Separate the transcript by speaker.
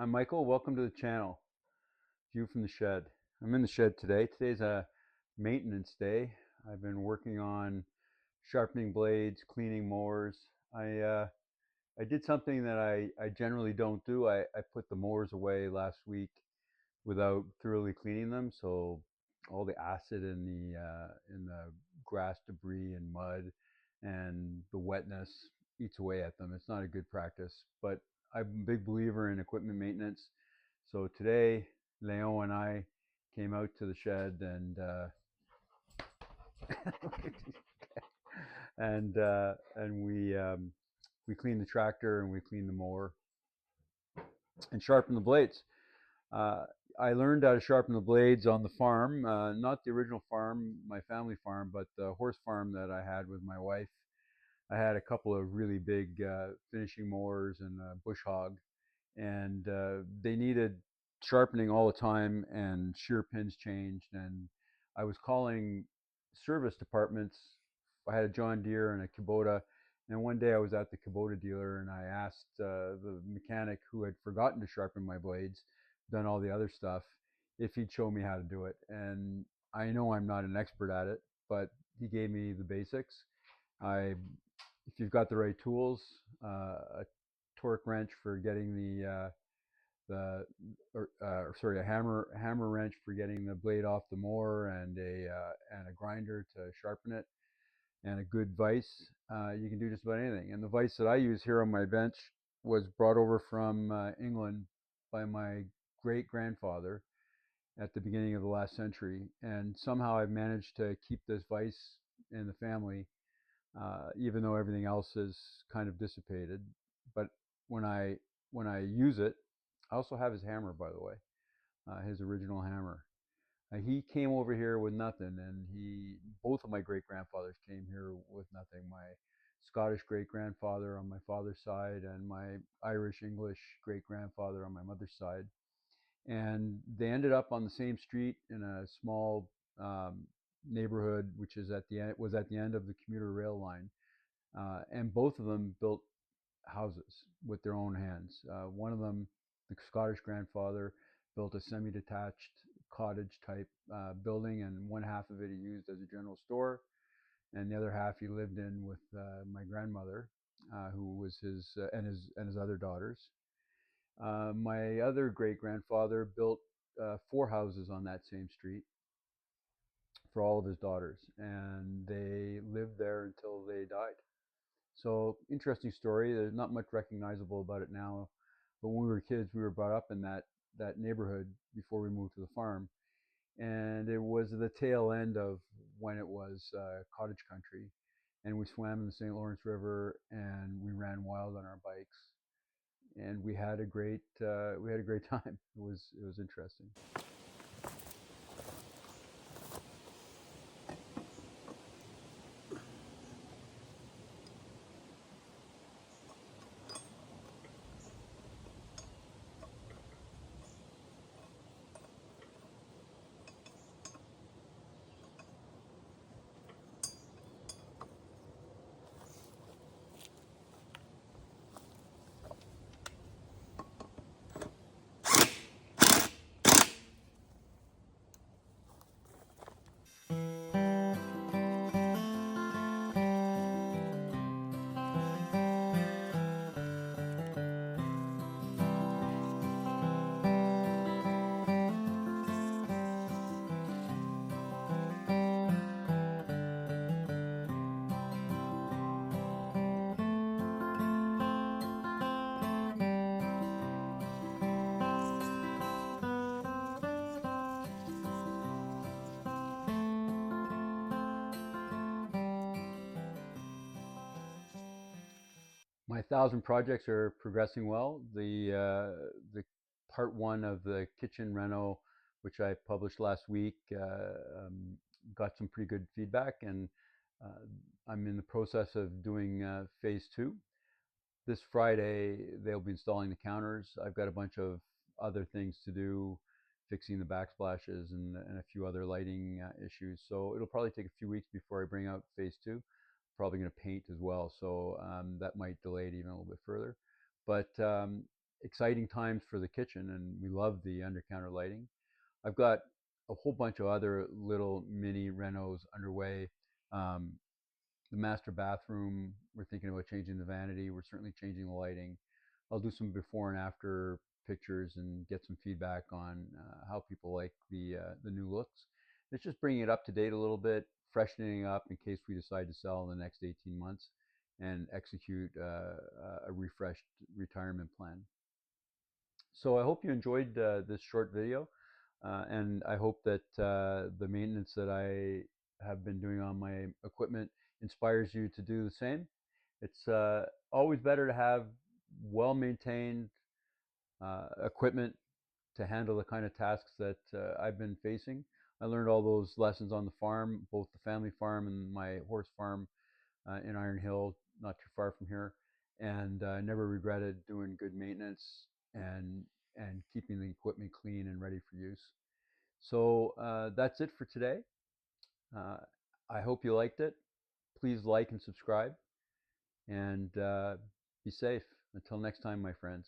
Speaker 1: I'm Michael. Welcome to the channel. View from the shed. I'm in the shed today. Today's a maintenance day. I've been working on sharpening blades, cleaning mowers. I did something that I generally don't do. I put the mowers away last week without thoroughly cleaning them, so all the acid in the grass debris and mud and the wetness eats away at them. It's not a good practice, but I'm a big believer in equipment maintenance. So today, Leon and I came out to the shed and we cleaned the tractor and we cleaned the mower and sharpened the blades. Uh, I learned how to sharpen the blades on the farm, not the original farm, my family farm, but the horse farm that I had with my wife. I had a couple of really big finishing mowers and a bush hog, and they needed sharpening all the time and shear pins changed. And I was calling service departments. I had a John Deere and a Kubota. And one day I was at the Kubota dealer and I asked the mechanic who had forgotten to sharpen my blades, done all the other stuff, if he'd show me how to do it. And I know I'm not an expert at it, but he gave me the basics. I, if you've got the right tools, a torque wrench for getting a hammer wrench for getting the blade off the mower, and a grinder to sharpen it, and a good vise, you can do just about anything. And the vise that I use here on my bench was brought over from England by my great grandfather at the beginning of the last century, and somehow I've managed to keep this vise in the family, even though everything else is kind of dissipated. But when I use it, I also have his hammer, by the way, his original hammer. He came over here with nothing, and both of my great grandfathers came here with nothing. My Scottish great grandfather on my father's side, and my Irish English great grandfather on my mother's side. And they ended up on the same street in a small neighborhood, which is was at the end of the commuter rail line. And both of them built houses with their own hands. One of them, the Scottish grandfather, built a semi-detached cottage type building, and one half of it he used as a general store, and the other half he lived in with my grandmother, who was his other daughters. My other great grandfather built 4 houses on that same street for all of his daughters, and they lived there until they died. So interesting story. There's not much recognizable about it now, but when we were kids, we were brought up in that neighborhood before we moved to the farm, and it was the tail end of when it was cottage country, and we swam in the St. Lawrence River, and we ran wild on our bikes, and we had a great time. It was interesting. My 1,000 projects are progressing well. The part one of the kitchen reno, which I published last week, got some pretty good feedback, and uh, I'm in the process of doing phase two. This Friday they'll be installing the counters. I've got a bunch of other things to do, fixing the backsplashes and a few other lighting issues. So it'll probably take a few weeks before I bring out phase two. Probably going to paint as well, so that might delay it even a little bit further. But exciting times for the kitchen, and we love the under counter lighting. I've got a whole bunch of other little mini renos underway. Um, the master bathroom, we're thinking about changing the vanity. We're certainly changing the lighting. I'll do some before and after pictures and get some feedback on how people like the new looks. It's just bringing it up to date a little bit, freshening up in case we decide to sell in the next 18 months and execute a refreshed retirement plan. So I hope you enjoyed this short video, and I hope that the maintenance that I have been doing on my equipment inspires you to do the same. It's always better to have well-maintained equipment to handle the kind of tasks that I've been facing. I learned all those lessons on the farm, both the family farm and my horse farm in Iron Hill, not too far from here, and I never regretted doing good maintenance and keeping the equipment clean and ready for use. So that's it for today. Uh, I hope you liked it. Please like and subscribe, and be safe. Until next time, my friends.